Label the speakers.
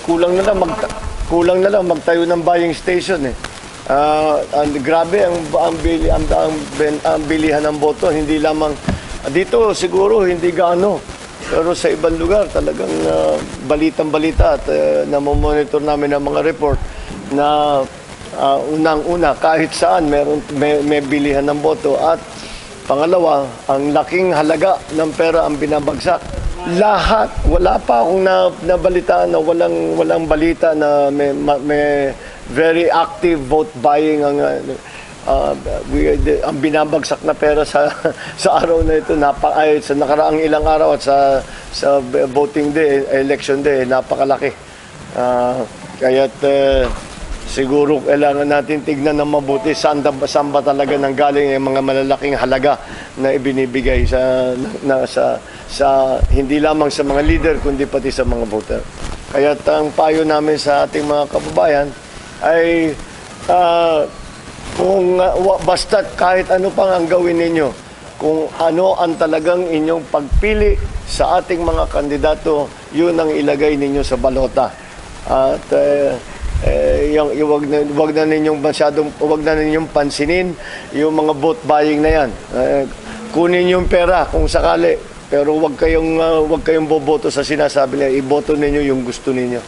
Speaker 1: kulang na lang magtayo ng buying station eh. Grabe ang bilihan ng boto, hindi lamang dito siguro hindi gaano, pero sa ibang lugar talagang balitang-balita at namomonitor namin ang mga report na unang-una kahit saan may bilihan ng boto, at pangalawa, ang laking halaga ng pera ang binabagsak. Lahat, wala pa akong nabalitaan na walang balita na may very active vote buying ang binabagsak na pera sa araw na ito, sa nakaraang ilang araw at sa voting day, election day, napakalaki. Kaya't siguro kailangan natin tignan ng mabuti saan ba talaga nanggaling yung mga malalaking halaga na ibinibigay sa hindi lamang sa mga leader kundi pati sa mga voter. Kaya ang payo namin sa ating mga kababayan ay kung basta kahit ano pang ang gawin ninyo, kung ano ang talagang inyong pagpili sa ating mga kandidato, yun ang ilagay ninyo sa balota. At wag na ninyong pansinin yung mga vote buying na yan. Kunin yung pera kung sakali, pero wag kayong boboto sa sinasabi nila. Iboto ninyo yung gusto ninyo.